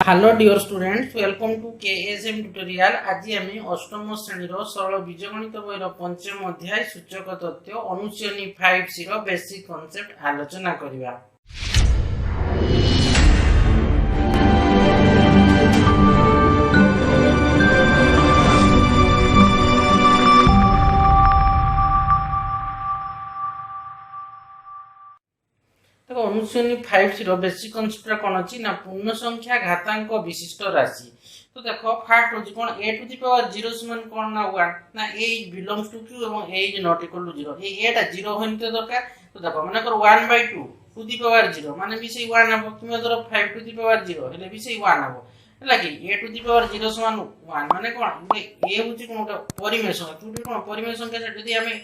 Hello dear students, welcome to KSM tutorial. आज आम अष्टम श्रेणी सरल बीजगणित बहिर पंचम अध्याय सूचक तथ्य अनुशीलनी 5 बेसिक कॉन्सेप्ट आलोचना करिबा। देखो अनुशीलनी 5 बेसिक कॉन्सेप्ट कौन अच्छी ना पूर्ण संख्या घातांक विशिष्ट राशि। तो देखो फास्ट होची कोन a टू द पावर 0 समान कोन ना 1 ना a बिलोंग्स टू q एवं a is not equal to 0। ए टा 0 होइते दरकार। तो देखो माने कर 1/2 टू द पावर 0 माने भी से 1 हबो किमा धरो 5 टू द पावर 0 हेले भी से 1 हबो। हला कि a टू द पावर 0 समान 1 माने कोन a होची कोन परिमेय संख्या टू कोन परिमेय संख्या जदी हमें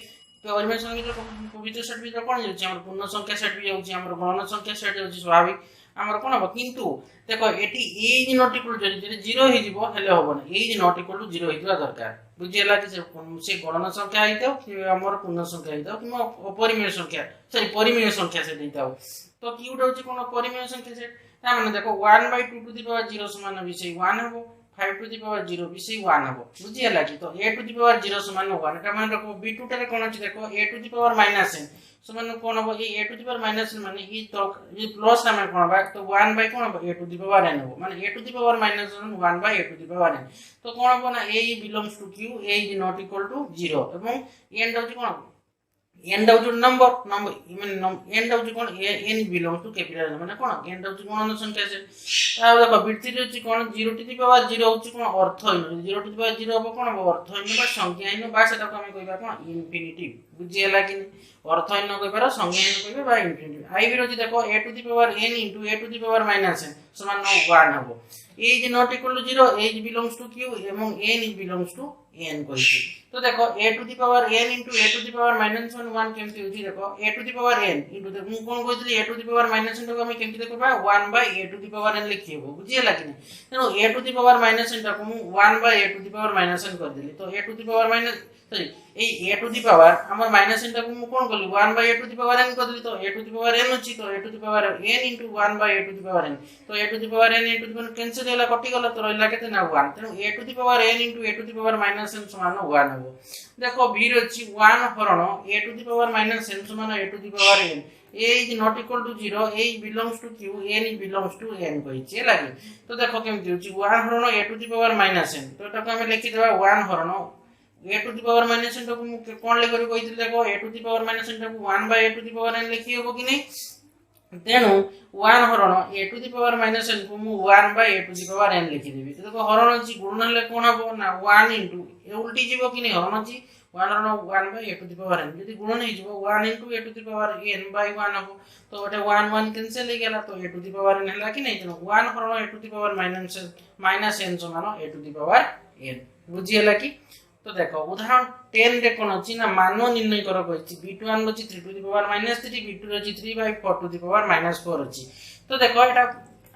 परिमेय संख्या पवित्र सेट भी कोन जाउची हमर पूर्ण संख्या सेट भी जाउची हमर गणन संख्या सेट जाउची स्वाभाविक हमर कोन हबो। किंतु देखो एटी a is not equal to 0 हे जिवो हेले हबो ना a is not equal to 0 हितवा दरकार। बुझियला कि से गणन संख्या हिताउ कि हमर पूर्ण संख्या हिताउ कि अपरिमेय संख्या सॉरी परिमेय संख्या सेट हिताउ। तो की उठा होची कोन परिमेय संख्या सेट ता माने देखो 1/2 टू द पावर 0 समान विषय 1 हबो 5 टू द पावर 0 विषय 1 हबो। बुझियला कि तो a टू द पावर 0 समान 1 एटा माने देखो b2 टारे कोन अछि देखो a to the power -n समान कोन हबो a to the power -n माने ई तो ई प्लस हमें कोन बा तो 1 बाय कोन हबो a to the power n हबो माने a to the power -n 1 by a to the power n। तो कोन हबो ना a belongs to q a is not equal to 0 एवं n होची कोन n डाउ नंबर नंबर n डाउ कोन n बिलोंग टू कैपिटल माने कोन n डाउ कोन संख्या से आ देखो बिटरी होची कोन 0 टू द पावर 0 होची कोन अर्थहीन 0 टू द पावर 0 हो कोन अर्थहीन बा संख्याहीन बा सेटा को हम कहबा कोन इन्फिनिटी। बुझियला कि अर्थहीन कहबार संख्याहीन कहबा बा इन्फिनिटी। आई भी होची देखो a to the power n * a to the power -n समान 1 हबो। a is not equal to 0 a belongs to q एवं n is belongs to n कहिछि। तो देखो a to the power n * a to the power -1 केमति होछि देखो a to the power n * देखो कोन कहथि a to the power -n को हम केमति देखबा 1 by a to the power n लिखिबो। बुझियला कि नै तेनो a to the power -n को हम 1 by a to the power -n कर देली। तो a to the power sorry ए a टू द पावर हमर -n को हम कोन करली 1 by a to the power n कर देली। तो a to the power n अछि तो a to the power n * 1 by a to the power n तो a to the power n a to the power cancel होला कटि गला तो रहला केते ना 1 तेनो a to the power n * a to the power -n समान 1 हबो। देखो v रछि 1 हरण a to the power -n समान a to the power n a is not equal to 0 a belongs to q n belongs to n कहिछि लागि। तो देखो केमति होछि 1 हरण a to the power -n तो एटा को हम लिखि देबा 1 हरण a to the power -n को मु कोन ले करि कहिथिले देखो a to the power -n को 1 by a to the power n लिखि हेबो कि नै। तेनु 1 हरण a to the power -n को मु 1 by a to the power n लिखि देबी। तो देखो हरण अछि गुणन ले कोन हबो ना 1 * ए उल्टी जीवो कि नै हरण अछि 1 हरण 1 by a to the power n यदि गुणन हे जीवो 1 * a to the power n by 1 हबो। तो ओटे 1 1 कैंसिल हे गेला तो a to the power n हला कि नै। तेनु 1 हरण a to the power -n समान a to the power n। बुझियला कि। तो देखो उदाहरण 10 रे कोन अछि ना मान निर्णय कर कहिछि b1 अछि 3 टू द पावर -3 b2 अछि 3/4 टू द पावर -4 अछि। तो देखो एटा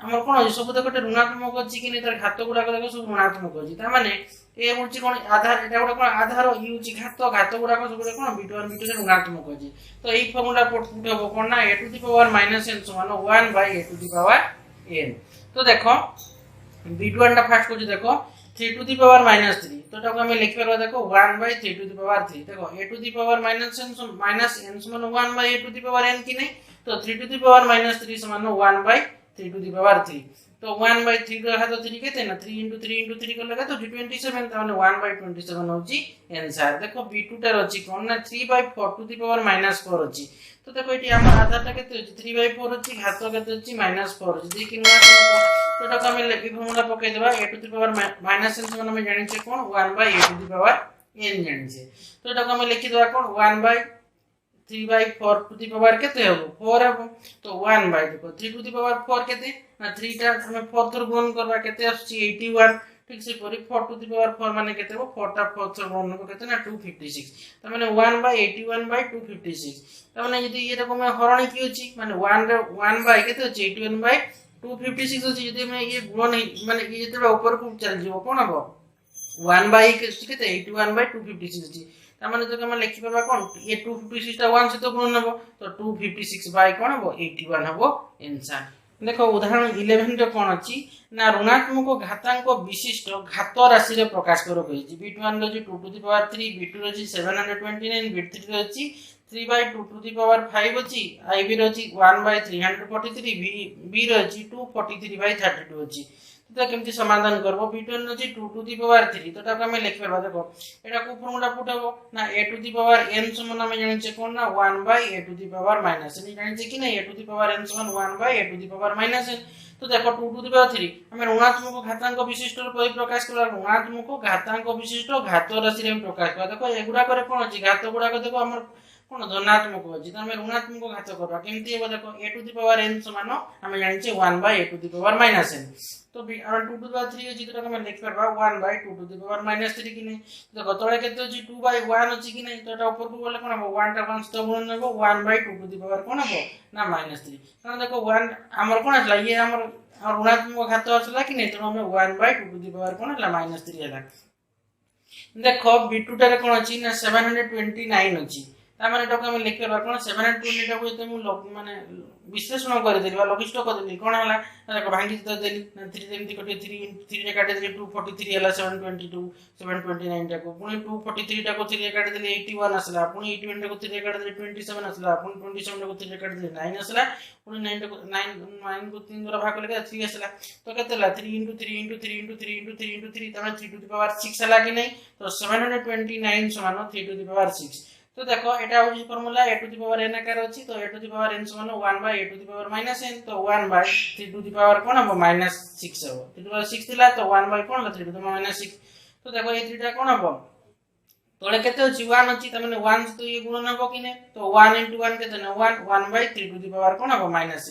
हमर कोन अछि सब देखो ऋणात्मक अछि कि नै तर घात गुडा देखो सब ऋणात्मक अछि ता माने ए होछि कोन आधार एटा कोन आधार ई होछि घात गुडा सब कोन b1 b2 रे ऋणात्मक अछि। तो एई फॉर्मूला पुट हेबो कोन ना a to the power -n समान 1 by a to the power n। तो देखो b1 टा फास्ट कोछि देखो 3 टू द पावर -3 तो टाको हम लिख परबा देखो 1 बाय 3 टू द पावर 3 देखो a to the power -n समान 1 by a to the power n कि नै। तो 3 टू द पावर -3 समान 1 बाय 3 टू द पावर 3 तो 1 बाय 3 रहा तो 3 केते ना 3 * 3 * 3 कर लगा तो 27 त माने 1 बाय 27 होची आंसर। देखो b2 टा अछि कोन ना 3/4 टू द पावर -4 अछि। तो देखो एटी हमर आधार टा केते अछि 3/4 अछि घात केते अछि -4 अछि जे कि ना तो टाको हम लिखि फॉर्मूला पकै देबा a to the power -n समान हम जानि छै कोन 1 by a to the power n जानि छै। तो टाको हम लिखि देबा कोन 1 बाय 3/4 टू द पावर केते हबो 4 हबो। तो 1 बाय देखो 3 टू द पावर 4 केते ना 3 टा हम 4 थर गुणन करबा केते आछि 81 ठीक से परि 4 टू द पावर 4 माने केते हो 4 टा 4 थर गुणन को केते ना 256 त माने 1 बाय 81 बाय 256 त माने यदि ये रकम हरण की अछि माने 1 बाय केते अछि 81 बाय 256 अछि यदि मैं ये गुणन माने ये जेते ऊपर को चल जीवो कोन हबो 1 बाय केते 81 बाय 256 अछि त माने जक हम लिखि परबा कोन ये 256 टा 1 से तो गुणन हबो तो 256 बाय कोन हबो 81 हबो आंसर। देखो उदाहरण 11 रे कौन अच्छी ना ऋणात्मक घातांक विशिष्ट घात राशि रे प्रकाश करो कहिछि b1 रो 2 टू द पावर 3 b2 रो 729 b3 रो 3 by 2 to the power 5 अछि ib row 1 by 343 b row 243 by 32 अछि तो केमती समाधान करबो b2 row 2 to the power 3 तो ताको हमें लिख परबा देखो एटा को फॉर्मूला पुट हबो ना a to the power n समान हम जानि छै कोन ना 1 by a to the power minus n जानि छै कि ना a to the power n समान 1 by a to the power minus n तो देखो 2 to the power 3 हमें ऋणात्मक घातांक विशिष्ट रो प्रकाश करला ऋणात्मक घातांक विशिष्ट घात राशि रे प्रकाश करबा देखो एगुडा करे कोन अछि घात गुडा को देखो हमर कोन धनात्मक अछि त हमें ऋणात्मक घात करबा केमती हेबो देखो a to the power n समान हम जानि छै 1 by a to the power minus n तो हम 2 to the power 3 अछि तो हम लिख परबा 1 by 2 to the power minus 3 कि नै देखो तळे केते अछि 2 by 1 अछि कि नै तो एटा ऊपर को बोले कोन हबो 1 टा 1 तो गुणन हबो 1 by 2 to the power कोन हबो ना minus 3 कारण देखो 1 हमर कोन असला ये हमर ऋणात्मक घात असला कि नै तो हम 1 by 2 to the power कोन हला minus 3 हला देखो b2 टा रे कोन अछि ना 729 अछि ता माने टका हम लिख परबा कोन 720 टा को जते मु माने विश्लेषण कर देली बा लॉगिस्ट कर देली कोन हला देखो भांगी तो देली 3 जेमति कटे 3 रे काटे देली 243 हला 722 729 टा को पुनी 243 टा को 3 रे काटे देली 81 असला पुनी 81 टा को 3 रे काटे देली 27 असला पुनी 27 टा को 3 रे काटे देली 9 असला पुनी 9 टा को 9 को 3 द्वारा भाग करले 3 असला तो केतेला 3 * 3 * 3 * 3 * 3 * 3 तमे 3 to the power 6 हला कि नै तो 729 समान 3 to the power 6 तो देखो एटा होजी formula a to the power n आकार अछि तो a to the power n समान 1 by a to the power minus n तो 1 by 3 to the power कोन हम minus 6 हो 3 to the power 6 थिला तो 1 by cone 3 to the power minus 6 तो देखो ए 3 टा कोन हम तोले केते अछि 1 अछि त माने 1 तो ये गुणन हबो कि नै तो 1 * 1 केते न 1 by 3 to the power कोन हम minus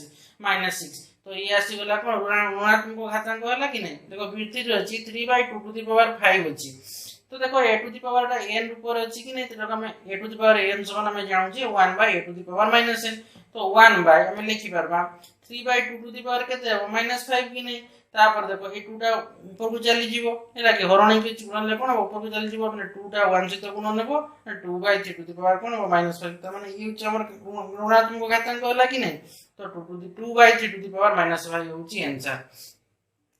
6 तो ये आसी गला कोन ऋणात्मक घातांक होला कि नै देखो b3 अछि 3 by 2 to the power 5 अछि तो देखो a to the power टा n ऊपर अछि कि नै तो हम a to the power n समान हम जानु छी 1 by a to the power minus n तो 1 by हम लिखि परबा 3 by 2 to the power केते हो -5 कि नै तापर देखो ए 2 टा ऊपर को चली जीवो एला के हरण के गुणन ले कोन ऊपर को चली जीवो अपने 2 टा 1 से तो गुणन नेबो 2 by 3 to the power कोन -5 त माने ई हमर ऋणात्मक घातांक होला कि नै तो 2 by 3 to the power -5 होची आंसर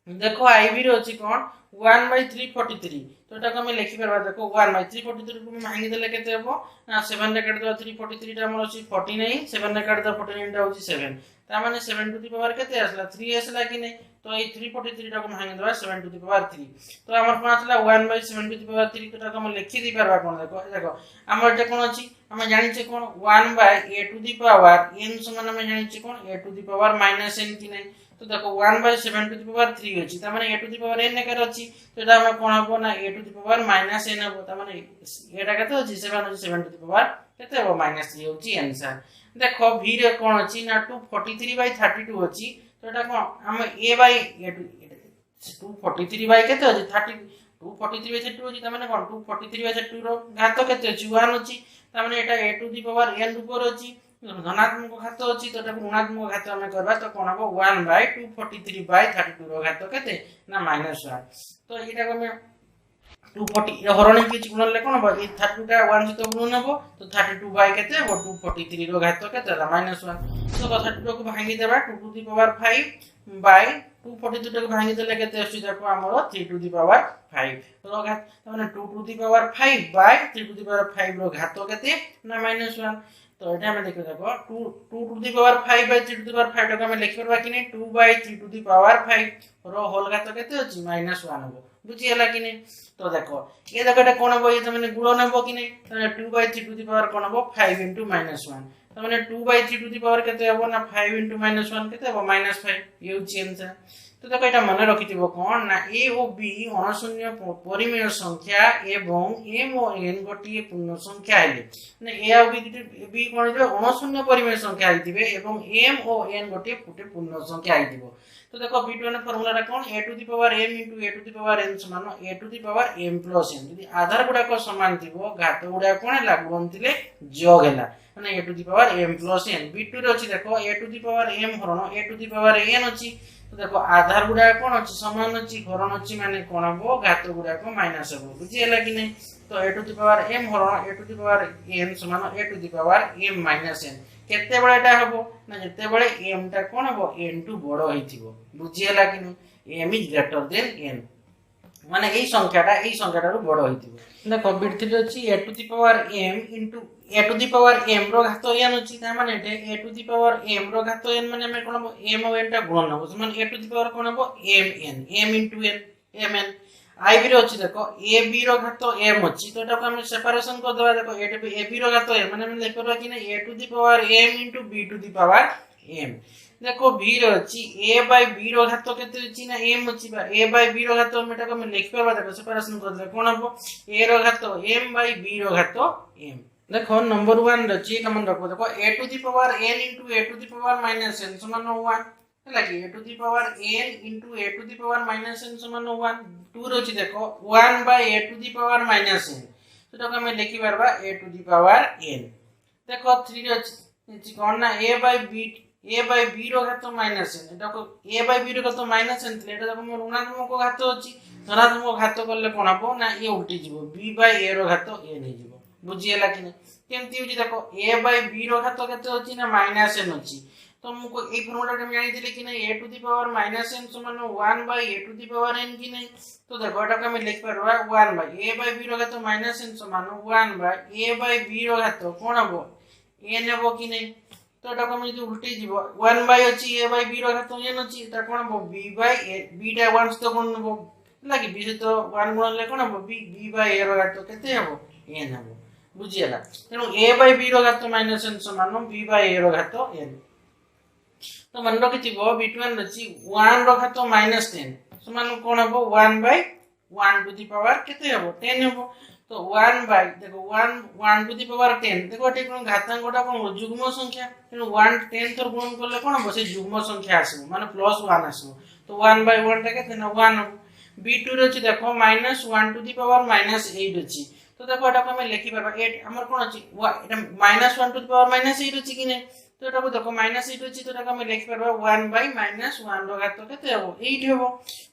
देखो आईबी रो अछि कोन 1 by 343 तो एटा को हम लिखि परबा देखो 1 by 343 को भांगी देले केते हेबो ना 7 रे काट दो 343 टा हमर अछि 49 7 रे काट दो 49 टा होची 7 ता माने 7 to the power केते आसला 3 आसला कि नै तो ए 343 टा को भांगी देबा 7 to the power 3 तो हमर कोन आसला 1 by 7 to the power 3 तो टा को हम लिखि दी परबा कोन देखो हमर एटा कोन अछि हम जानि छै कोन 1 by a to the power n समान हम जानि छै कोन a to the power minus n कि नै तो देखो 1 by 7 to the power 3 अछि त माने a to the power n एकर अछि तो एटा हम कोन हबो ना a to the power minus n हबो त माने एटा केते अछि 7 to the power केते हबो -3 होची आंसर देखो v रे कोन अछि ना 243 by 32 अछि तो एटा कोन हम a by a to 243 by केते अछि 30 243 by 32 अछि त माने कोन 243 by 32 रो घात केते अछि 1 अछि त माने एटा a to the power n ऊपर अछि धनात्मक घात अछि तो एटा ऋणात्मक घात हम करबा तो कोन हबो 1 by 243 by 32 रो घात केते ना -1 तो एटा को हम 240 हरण के गुणन ले कोन हबो ए 32 टा 1 से तो गुणन हबो तो 32 by केते हबो 243 रो घात केते ला -1 तो 32 को भांगी देबा 2 to the power 5 by 242 टा को भांगी देले केते अछि देखो हमरो 3 to the power 5 रो घात माने 2 to the power 5 by 3 to the power 5 रो घात केते ना -1 तो एटा हम देखो 2 to the power 5 by 3 to the power 5 टा हम लिख परबा कि नै 2 by 3 to the power 5 रो होल घात केते अछि -1 हबो बुझि हला कि नै तो देखो ये देखोटा कोन हबो ये तमने गुणन हबो कि नै 2 by 3 to the power कोन हबो 5 into -1 तमने 2 by 3 to the power केते हबो ना 5 into -1 केते हबो -5 ये होची आंसर तो देखो एटा मन रखिथिबो कोन ना a ओ b अणशून्य परिमेय संख्या एवं m ओ n गोटी पूर्ण संख्या आइले ने a ओ b कोन जे अणशून्य परिमेय संख्या आइथिबे एवं m ओ n गोटी पूर्ण संख्या आइथिबो तो देखो b2 ने formula cone a to the power m into a to the power n समान a to the power m plus n यदि आधार गुडा को समान थिबो घात गुडा कोन लागू बनथिले जोग हैला माने a to the power m plus n b2 रे अछि देखो a to the power m हरण a to the power n अछि तो देखो आधार गुड़ा कौन अच्छी समान अच्छी हरण अच्छी माने कौन हम घात गुड़ा माइनस हम बुझीगला कि नहीं। तो a to the power m हरण a to the power n समान a to the power m minus n केते बळे एटा हबो ना जेते बळे m टा कोन हबो n टू बड़ो हिथिबो बुझीगला कि नहीं। m is greater than n माने एई संख्याटा रो बड़ो हिथिबो। देखो बिरथि अछि a to the power m into a to the power m रो घात n अछि ता माने एटे a to the power m रो घात n माने हम कोन हबो m और n टा गुणन हबो समान a टू द पावर कोन हबो mn m into n mn आई बी रो अछि देखो a b रो घात m अछि तो एटा को हम सेपरेशन कर देबा। देखो एटा a b रो घात m माने हम लिख परबा कि a to the power m into b to the power m। देखो b रो अछि a बाय b रो घात केते अछि ना m अछि बा a बाय b रो घात मेटा को हम लिख परबा। देखो सेपरेशन कर देबा कोन हबो a रो घात m बाय b रो घात m। देखो नंबर 1 अछि कमन रखो। देखो a to the power n into a to the power minus n समान 1 है कि a to the power n into a to the power minus n समान 1 2 रोची। देखो 1 by a to the power minus n तो हम लिखि परबा a to the power n। देखो 3 रोची कोन ना a बाय b रो घात माइनस n एटा को a बाय b रो घात माइनस n एटा देखो मोर ऋणात्मक घात अछि धनात्मक घात करले कोन हबो ना ए उल्टी जीवो b बाय a रो घात a नै जीवो बुझियला कि नै। केमती होची देखो a बाय b रो घात केते अछि ना माइनस n अछि तो हमको ए फॉर्मूला हम जानि दिले कि नै a to the power minus n समान 1 by a to the power n कि नै। तो देखो एटा हम लिख परबा 1 बाय a बाय b रो घात माइनस n समान 1 बाय a बाय b रो घात कोन हबो n हबो कि नै। तो एटा हम यदि उल्टी जीवो 1 बाय अछि a बाय b रो घात n अछि त कोन हबो b बाय a b टा 1 तो कोन हबो लागी b से तो 1 गुणन ले कोन हबो b बाय a रो घात केते हबो n हबो बुझियला। तेनु a बाय b रो घात माइनस n समान b बाय a रो घात n। तो मन रखि थिबो b2n अछि 1 रो घात माइनस 10 समान कोन हबो 1 बाय 1 टू द पावर केते हबो 10 हबो। तो 1 बाय देखो 1 टू द पावर 10 देखो एटे कोन घातांकटा कोन जुग्म संख्या तेनु 1 10 थर गुणन करले कोन हबो से जुग्म संख्या आसीबो माने प्लस 1 आसीबो। तो 1 बाय 1 टा केते ना 1 हबो। b2 रो अछि देखो minus 1 to the power minus 8 अछि तो देखो एटा को हम लिखि परबा 8 हमर कोन अछि एटा minus 1 to the power minus 8 अछि कि नै। तो एटा को देखो माइनस 8 अछि तो एटा को हम लिखि परबा 1 बाय माइनस 1 रो घात केते हबो 8 हबो।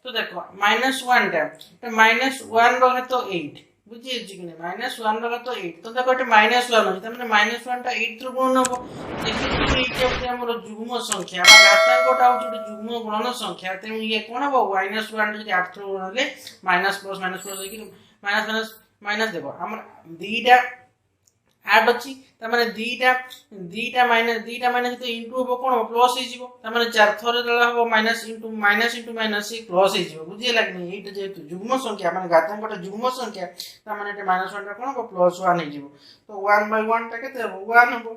तो देखो माइनस 1 टा तो माइनस 1 रो घात 8 बुझि अछि कि नै माइनस 1 रो घात 8 तो देखो एटा माइनस 1 अछि त माने माइनस 1 टा 8 थर गुणन हबो देखि कि 8 होते हमर जुग्म संख्या बा घातांकटा होछि जुग्म गुणन संख्या तेनु ये कोन हबो माइनस 1 जदि 8 थर गुणन ले माइनस प्लस कि माइनस माइनस माइनस देखो हमर दीटा 8 अछि त माने दीटा माइनस तो इनटू हो कोन प्लस हे जीवो त माने 4 थरे दला हो माइनस इनटू माइनस से प्लस हे जीवो बुझिए लागनी एटा जेतु जुग्म संख्या माने घातांकटा जुग्म संख्या त माने एटा माइनस 1 टा कोन हो प्लस 1 हे जीवो। तो 1 बाय 1 टा केते हो 1 हो।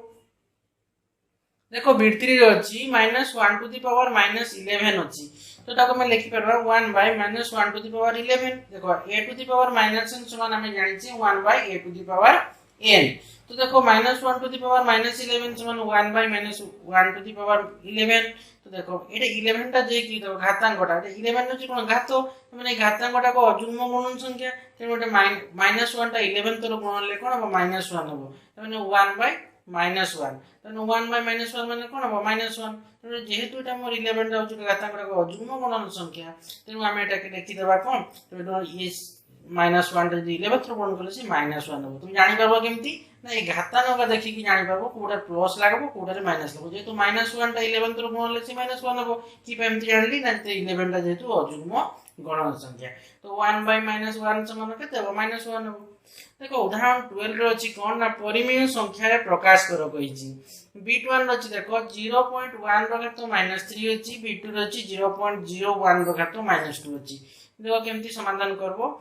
देखो b3 रो अछि minus 1 to the power minus 11 अछि तो एटा को मैं लिखि परबा 1 by minus 1 to the power 11। देखो a to the power minus n समान हमें जानि छी 1 by a to the power n। तो देखो minus 1 to the power minus 11 समान 1 by minus 1 to the power 11। तो देखो एटा 11 टा जे कि देखो घातांकटा एटा 11 नो कोन घात माने घातांकटा को अजुग्म गुणन संख्या तेनु एटा माइनस 1 टा 11 तर गुणन ले कोन हो माइनस 1 हो माने 1 बाय माइनस 1 तेनु 1 बाय माइनस 1 माने कोन हो माइनस 1 तेनु जेहेतु एटा मोर 11 टा होछि घातांकटा को अजुग्म गुणन संख्या तेनु हम एटा के लिखि देबा कोन तो ये माइनस 1 टा 11 थर गुणन करले से माइनस 1 हो। तुम जानि परबो केमती ना ए घातांक देखि कि जानि परबो कोडा प्लस लागबो कोडा माइनस लागबो जेतु माइनस 1 टा 11 थर गुणन ले से माइनस 1 हो कि पेमती जानली ना 11 टा जेतु अजुग्म गुणन संख्या। तो 1 बाय माइनस 1 समान केते हो माइनस 1 हो। देखो उदाहरण 12 रो अछि कोन ना परिमेय संख्या रे प्रकाश करो कहिछि b1 रो अछि देखो 0.1 रो घात माइनस 3 अछि b2 रो अछि 0.01 रो घात माइनस 2 अछि। देखो केमती समाधान करबो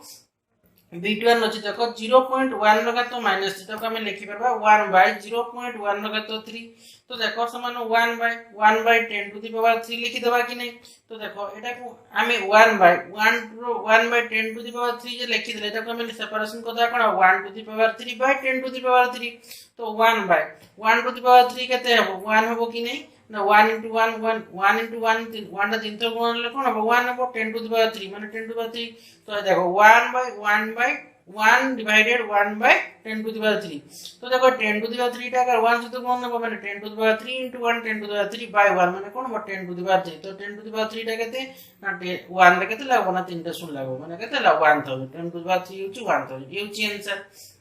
b2 रो अछि देखो 0.1 रो घात माइनस 3 तो हम लिखि परबा 1 बाय 0.1 रो घात 3 तो देखो समान 1 बाय 10 टू द पावर 3 लिखि देबा कि नै। तो देखो एटा को हमें 1 बाय 10 टू द पावर 3 जे लिखि देले एटा को हम सेपरेशन करदा कोन 1 to the power 3 by 10 to the power 3 तो 1 बाय 1 टू द पावर 3 केते हबो 1 हबो कि नै ना 1 into 1 1 into 1 1 टा 3 गुणन ले कोन हबो 1 हबो 10 टू द पावर 3 माने 10 टू द पावर 3 तो देखो 1 bye 1 divided 1 by 10 to the power 3। तो देखो 10 to the power 3 टा अगर 1 से तो कौन होगा माने 10 to the power 3 into 1 10 to the power 3 by 1 माने कौन हो 10 to the power 3। तो 10 to the power 3 टा केते ना 1 रे केते लागो ना 3 टा सुन लागो माने केते ला 1000 10 to the power 3 होची 1000 ये होची आंसर।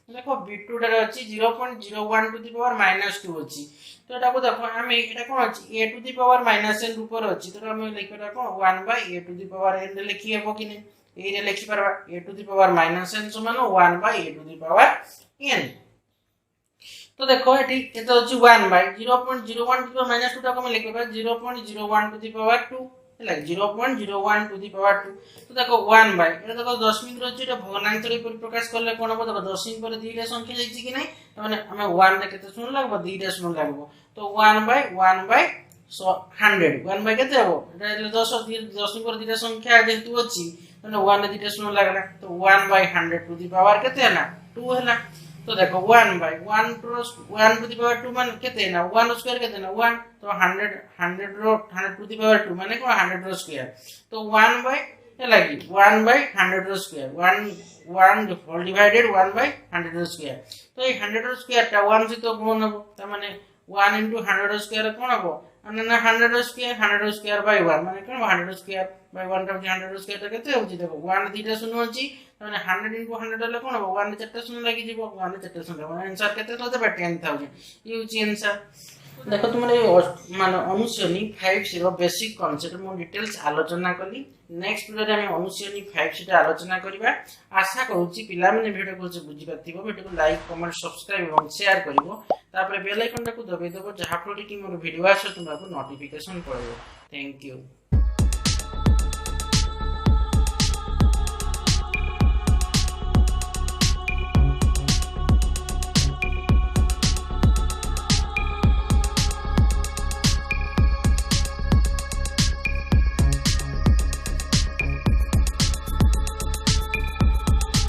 देखो b2 टा अछि 0.01 to the power -2 अछि। तो एटा को देखो हमें एटा कोन अछि a to the power -n ऊपर अछि तो हमें लिखबा कोन 1 by a to the power n लिखि हेबो कि नै ए रे लिखि परबा a to the power -n समान 1 by a to the power n। तो देखो एठी केते अछि 1 by 0.01 to the power -2 टा को हम लिखबा 0.01 to the power 2 like 0.01 to the power 2। तो देखो 1 by एटा देखो दशमिक रछि एटा भग्नांशरे प्रकाश करले कोन हो देखो दशमिक पर दुईटा संख्या जाईछि कि नै त माने हमें 1 रे केते सुन लागबो दुईटा सुन लागबो। तो 1 by 100 1 by केते हो एटा 10 दशमिक पर दुईटा संख्या जेतु अछि माने 1 रे दुईटा सुन लागला तो 1 by 100 to the power केते है ना 2 है ना। तो देखो 1 by 1 to the power 2 मान केते है ना 1 स्क्वायर केते ना 1 तो 100 to the power 2 माने को 100 स्क्वायर। तो 1 by ये लगी 1 by 100 square 1 whole divided 1 by 100 square. तो ये 100 स्क्वायर टा 1 से तो गुण हो त माने 1 into 100 स्क्वायर कोन हो ना 100 स्क्वायर by 1 माने कोन 100 स्क्वायर by 1 टा 100 स्क्वायर टा केते होची देखो 1 दीटा शून्य होची माने 100 into 100 ले कोन हो 1 चारटा शून्य लागि जीवो 1 चारटा शून्य माने आंसर केते तो देबा 10000 ये होची आंसर। देखो तुमने माने अनुश्रेणी 5 बेसिक कांसेप्ट मो डिटेल्स आलोचना कली। नेक्स्ट वीडियो रे हम अनुश्रेणी 5 आलोचना करिबा। आशा करूची पिला माने वीडियो को बुझी पाथिबो वीडियो को लाइक कमेंट सब्सक्राइब एवं शेयर करिवो तापर बेल आइकन को दबाइ देबो जहा फल कि मोर वीडियो आसे तुमको नोटिफिकेशन पड़ो। Thank you.